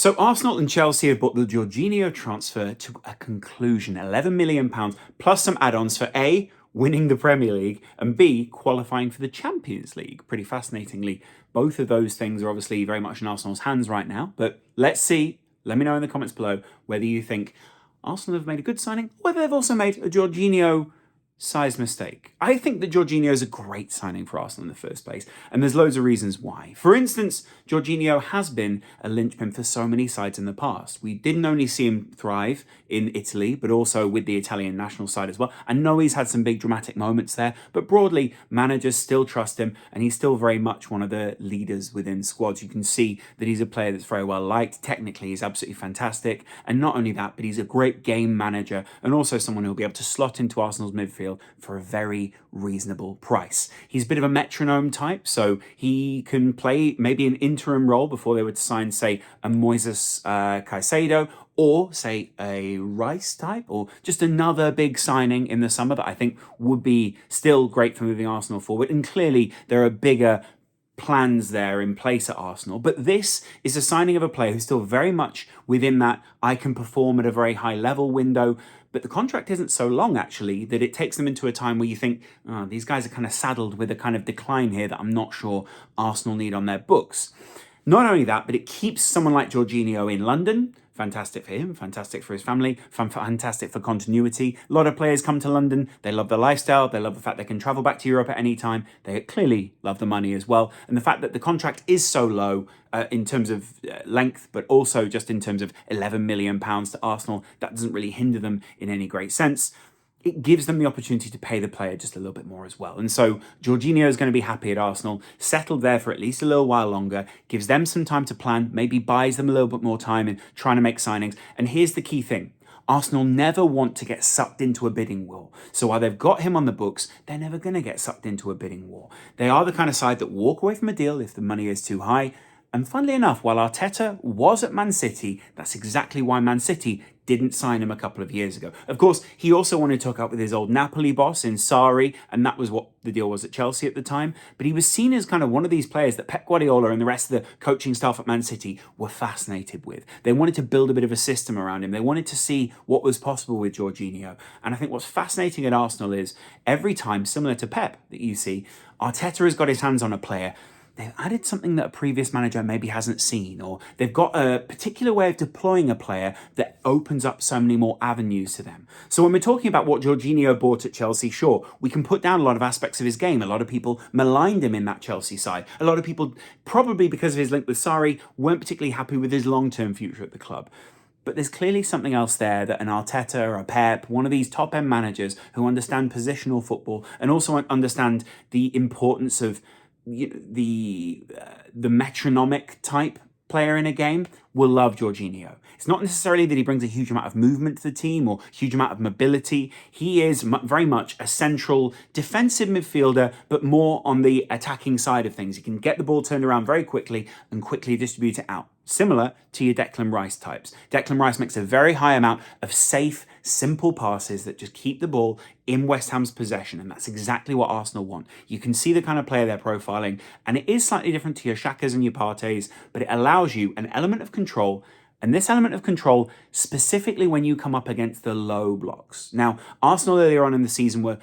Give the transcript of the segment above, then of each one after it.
So Arsenal and Chelsea have brought the Jorginho transfer to a conclusion. £11 million plus some add-ons for A, winning the Premier League, and B, qualifying for the Champions League. Pretty fascinatingly, both of those things are obviously very much in Arsenal's hands right now. But let's see. Let me know in the comments below whether you think Arsenal have made a good signing, or whether they've also made a Jorginho size mistake. I think that Jorginho is a great signing for Arsenal in the first place, and there's loads of reasons why. For instance, Jorginho has been a linchpin for so many sides in the past. We didn't only see him thrive in Italy, but also with the Italian national side as well. I know he's had some big dramatic moments there, but broadly, managers still trust him, and he's still very much one of the leaders within squads. You can see that he's a player that's very well liked. Technically, he's absolutely fantastic, and not only that, but he's a great game manager, and also someone who'll be able to slot into Arsenal's midfield for a very reasonable price. He's a bit of a metronome type, so he can play maybe an interim role before they were to sign, say, a Moises Caicedo, or say a Rice type, or just another big signing in the summer that I think would be still great for moving Arsenal forward. And clearly there are bigger plans there in place at Arsenal, but this is a signing of a player who's still very much within that I can perform at a very high level window. But the contract isn't so long, actually, that it takes them into a time where you think, oh, these guys are kind of saddled with a kind of decline here that I'm not sure Arsenal need on their books. Not only that, but it keeps someone like Jorginho in London. Fantastic for him, fantastic for his family, fantastic for continuity. A lot of players come to London, they love the lifestyle, they love the fact they can travel back to Europe at any time, they clearly love the money as well. And the fact that the contract is so low in terms of length, but also just in terms of £11 million to Arsenal, that doesn't really hinder them in any great sense. It gives them the opportunity to pay the player just a little bit more as well. And so Jorginho is going to be happy at Arsenal, settled there for at least a little while longer, gives them some time to plan, maybe buys them a little bit more time in trying to make signings. And here's the key thing. Arsenal never want to get sucked into a bidding war. So while they've got him on the books, they're never going to get sucked into a bidding war. They are the kind of side that walk away from a deal if the money is too high. And funnily enough, while Arteta was at Man City, that's exactly why Man City didn't sign him a couple of years ago. Of course, he also wanted to hook up with his old Napoli boss in Sarri, and that was what the deal was at Chelsea at the time. But he was seen as kind of one of these players that Pep Guardiola and the rest of the coaching staff at Man City were fascinated with. They wanted to build a bit of a system around him. They wanted to see what was possible with Jorginho. And I think what's fascinating at Arsenal is every time, similar to Pep that you see, Arteta has got his hands on a player, they've added something that a previous manager maybe hasn't seen, or they've got a particular way of deploying a player that opens up so many more avenues to them. So when we're talking about what Jorginho bought at Chelsea, sure, we can put down a lot of aspects of his game. A lot of people maligned him in that Chelsea side. A lot of people, probably because of his link with Sarri, weren't particularly happy with his long-term future at the club. But there's clearly something else there that an Arteta or a Pep, one of these top-end managers who understand positional football and also understand the importance of the metronomic type player in a game, will love Jorginho. It's not necessarily that he brings a huge amount of movement to the team or huge amount of mobility. He is very much a central defensive midfielder, but more on the attacking side of things. He can get the ball turned around very quickly and quickly distribute it out. Similar to your Declan Rice types. Declan Rice makes a very high amount of safe, simple passes that just keep the ball in West Ham's possession, and that's exactly what Arsenal want. You can see the kind of player they're profiling, and it is slightly different to your Xhakas and your Parteys, but it allows you an element of control, and this element of control specifically when you come up against the low blocks. Now, Arsenal earlier on in the season were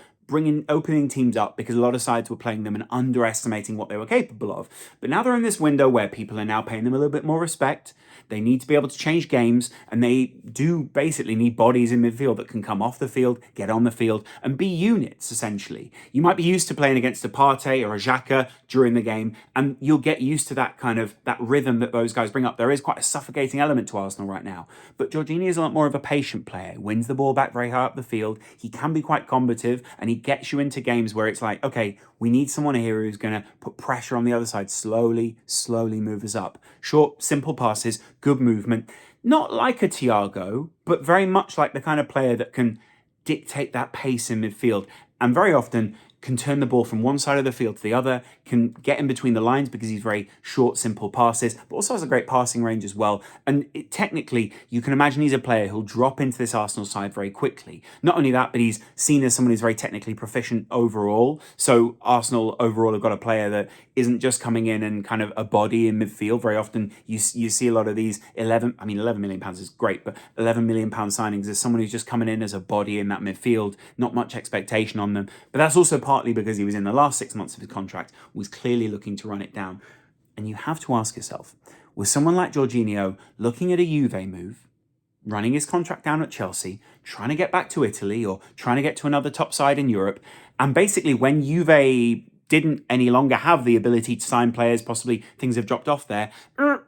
opening teams up because a lot of sides were playing them and underestimating what they were capable of. But now they're in this window where people are now paying them a little bit more respect. They need to be able to change games, and they do basically need bodies in midfield that can come off the field, get on the field, and be units, essentially. You might be used to playing against a Partey or a Xhaka during the game, and you'll get used to that kind of that rhythm that those guys bring up. There is quite a suffocating element to Arsenal right now. But Jorginho is a lot more of a patient player, wins the ball back very high up the field. He can be quite combative, and he gets you into games where it's like, okay, we need someone here who's going to put pressure on the other side, slowly move us up. Short, simple passes, good movement. Not like a Thiago, but very much like the kind of player that can dictate that pace in midfield. And very often can turn the ball from one side of the field to the other, can get in between the lines because he's very short, simple passes, but also has a great passing range as well. And technically, you can imagine he's a player who'll drop into this Arsenal side very quickly. Not only that, but he's seen as someone who's very technically proficient overall. So Arsenal overall have got a player that isn't just coming in and kind of a body in midfield. Very often you see a lot of these 11 million pounds is great, but 11 million pound signings is someone who's just coming in as a body in that midfield, not much expectation on them. But that's also partly because he was in the last 6 months of his contract, was clearly looking to run it down. And you have to ask yourself, with someone like Jorginho looking at a Juve move, running his contract down at Chelsea, trying to get back to Italy or trying to get to another top side in Europe, and basically when Juve didn't any longer have the ability to sign players, possibly things have dropped off there,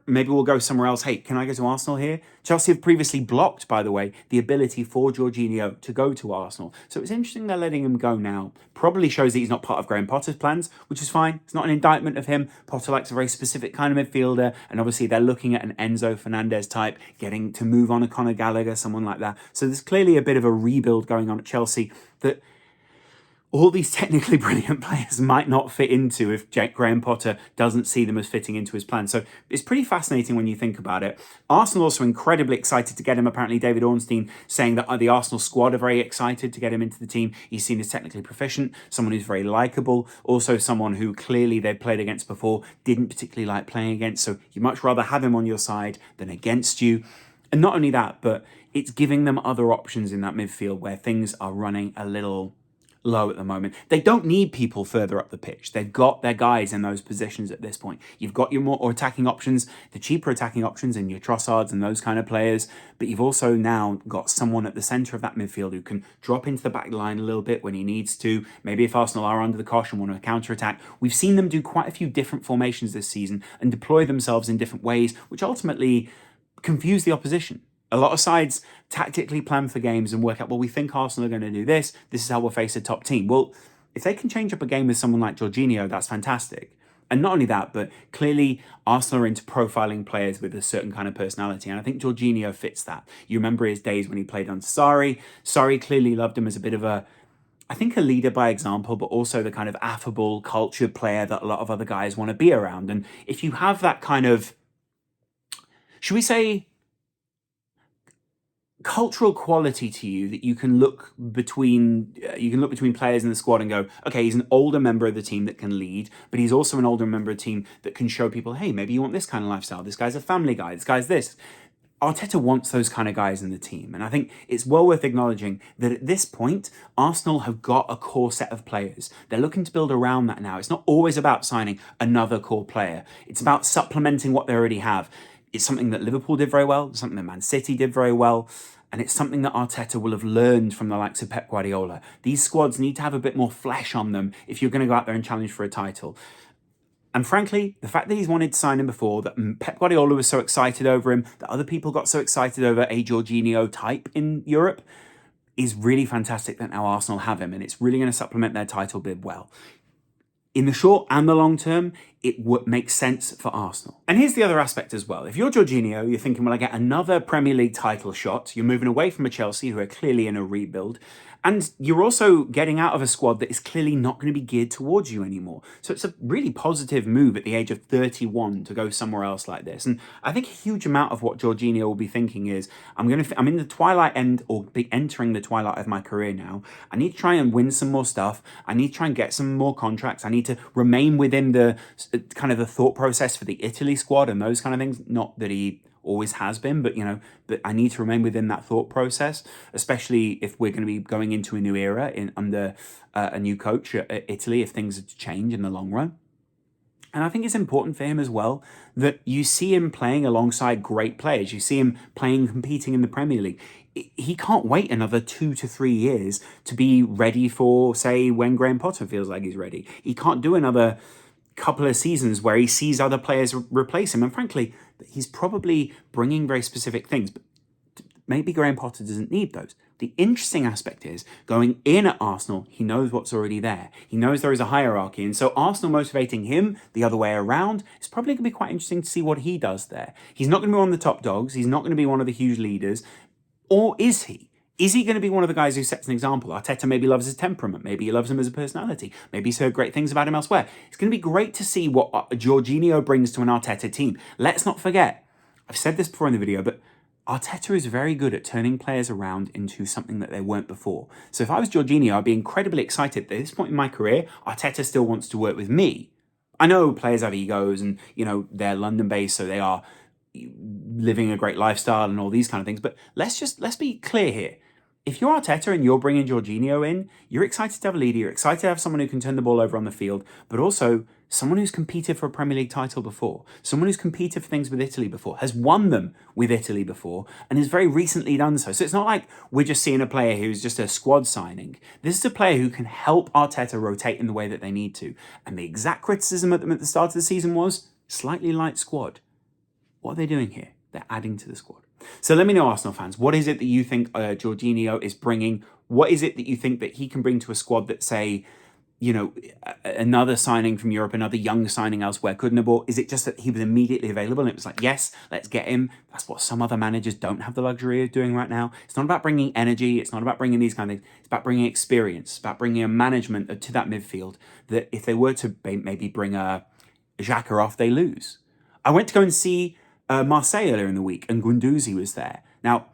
maybe we'll go somewhere else. Hey, can I go to Arsenal here? Chelsea have previously blocked, by the way, the ability for Jorginho to go to Arsenal. So it's interesting they're letting him go now. Probably shows that he's not part of Graham Potter's plans, which is fine. It's not an indictment of him. Potter likes a very specific kind of midfielder, and obviously they're looking at an Enzo Fernandez type, getting to move on a Conor Gallagher, someone like that. So there's clearly a bit of a rebuild going on at Chelsea that all these technically brilliant players might not fit into if Graham Potter doesn't see them as fitting into his plan. So it's pretty fascinating when you think about it. Arsenal also incredibly excited to get him. Apparently David Ornstein saying that the Arsenal squad are very excited to get him into the team. He's seen as technically proficient, someone who's very likeable, also someone who clearly they've played against before, didn't particularly like playing against. So you'd much rather have him on your side than against you. And not only that, but it's giving them other options in that midfield where things are running a little low at the moment. They don't need people further up the pitch. They've got their guys in those positions at this point. You've got your more attacking options, the cheaper attacking options in your Trossards and those kind of players, but you've also now got someone at the centre of that midfield who can drop into the back line a little bit when he needs to. Maybe if Arsenal are under the cosh and want to counter-attack. We've seen them do quite a few different formations this season and deploy themselves in different ways, which ultimately confuse the opposition. A lot of sides tactically plan for games and work out, well, we think Arsenal are going to do this. This is how we'll face a top team. Well, if they can change up a game with someone like Jorginho, that's fantastic. And not only that, but clearly Arsenal are into profiling players with a certain kind of personality. And I think Jorginho fits that. You remember his days when he played under Sarri. Sarri clearly loved him as a bit of a leader by example, but also the kind of affable, cultured player that a lot of other guys want to be around. And if you have that kind of, should we say, cultural quality to you that you can look between players in the squad and go, okay, he's an older member of the team that can lead, but he's also an older member of the team that can show people, hey, maybe you want this kind of lifestyle. This guy's a family guy. This guy's this. Arteta wants those kind of guys in the team. And I think it's well worth acknowledging that at this point, Arsenal have got a core set of players. They're looking to build around that now. It's not always about signing another core player. It's about supplementing what they already have. It's something that Liverpool did very well, something that Man City did very well, and it's something that Arteta will have learned from the likes of Pep Guardiola. These squads need to have a bit more flesh on them if you're going to go out there and challenge for a title. And frankly, the fact that he's wanted to sign him before, that Pep Guardiola was so excited over him, that other people got so excited over a Jorginho type in Europe, is really fantastic that now Arsenal have him, and it's really going to supplement their title bid well. In the short and the long term, it makes sense for Arsenal. And here's the other aspect as well. If you're Jorginho, you're thinking, well, I get another Premier League title shot. You're moving away from a Chelsea who are clearly in a rebuild. And you're also getting out of a squad that is clearly not going to be geared towards you anymore. So it's a really positive move at the age of 31 to go somewhere else like this. And I think a huge amount of what Jorginho will be thinking is, I'm in the twilight end, or be entering the twilight of my career now. I need to try and win some more stuff. I need to try and get some more contracts. I need to remain within the kind of the thought process for the Italy squad and those kind of things. Not that he always has been, but but I need to remain within that thought process, especially if we're going to be going into a new era under a new coach at Italy, if things are to change in the long run. And I think it's important for him as well that you see him playing alongside great players. You see him competing in the Premier League. He can't wait another 2 to 3 years to be ready for, say, when Graham Potter feels like he's ready. He can't do another couple of seasons where he sees other players replace him. And frankly, he's probably bringing very specific things, but maybe Graham Potter doesn't need those. The interesting aspect is going in at Arsenal, he knows what's already there. He knows there is a hierarchy. And so Arsenal motivating him the other way around is probably going to be quite interesting to see what he does there. He's not going to be one of the top dogs. He's not going to be one of the huge leaders. Or is he? Is he going to be one of the guys who sets an example? Arteta maybe loves his temperament. Maybe he loves him as a personality. Maybe he's heard great things about him elsewhere. It's going to be great to see what Jorginho brings to an Arteta team. Let's not forget, I've said this before in the video, but Arteta is very good at turning players around into something that they weren't before. So if I was Jorginho, I'd be incredibly excited that at this point in my career, Arteta still wants to work with me. I know players have egos and, they're London-based, so they are living a great lifestyle and all these kind of things. But let's be clear here. If you're Arteta and you're bringing Jorginho in, you're excited to have a leader, you're excited to have someone who can turn the ball over on the field, but also someone who's competed for a Premier League title before, someone who's competed for things with Italy before, has won them with Italy before, and has very recently done so. So it's not like we're just seeing a player who's just a squad signing. This is a player who can help Arteta rotate in the way that they need to. And the exact criticism at them at the start of the season was slightly light squad. What are they doing here? They're adding to the squad. So let me know, Arsenal fans, what is it that you think Jorginho is bringing? What is it that you think that he can bring to a squad that, say, another signing from Europe, another young signing elsewhere couldn't have bought? Is it just that he was immediately available and it was like, yes, let's get him? That's what some other managers don't have the luxury of doing right now. It's not about bringing energy. It's not about bringing these kind of things. It's about bringing experience. It's about bringing a management to that midfield that if they were to maybe bring a Xhaka off, they lose. I went to go and see Marseille earlier in the week, and Guendouzi was there. Now,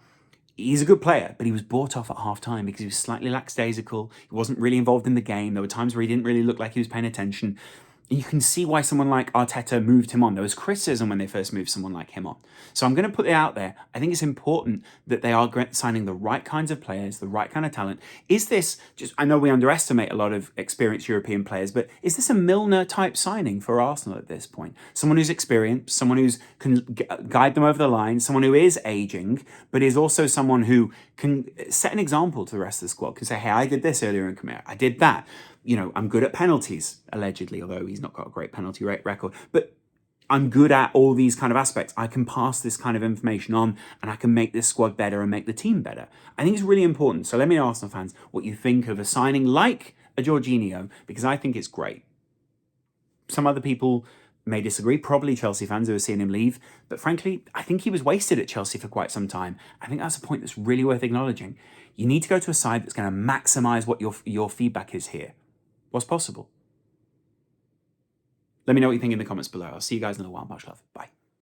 he's a good player, but he was bought off at half-time because he was slightly lackadaisical. He wasn't really involved in the game. There were times where he didn't really look like he was paying attention. You can see why someone like Arteta moved him on. There was criticism when they first moved someone like him on. So I'm going to put it out there. I think it's important that they are signing the right kinds of players, the right kind of talent. Is this just, I know we underestimate a lot of experienced European players, but is this a Milner type signing for Arsenal at this point? Someone who's experienced, someone who's can guide them over the line, someone who is aging, but is also someone who can set an example to the rest of the squad, can say, hey, I did this earlier in career, I did that. I'm good at penalties, allegedly, although he's not got a great penalty record. But I'm good at all these kind of aspects. I can pass this kind of information on and I can make this squad better and make the team better. I think it's really important. So let me know, Arsenal fans, what you think of a signing like a Jorginho, because I think it's great. Some other people may disagree, probably Chelsea fans who are seeing him leave. But frankly, I think he was wasted at Chelsea for quite some time. I think that's a point that's really worth acknowledging. You need to go to a side that's going to maximise what your feedback is here. What's possible? Let me know what you think in the comments below. I'll see you guys in a while. Much love. Bye.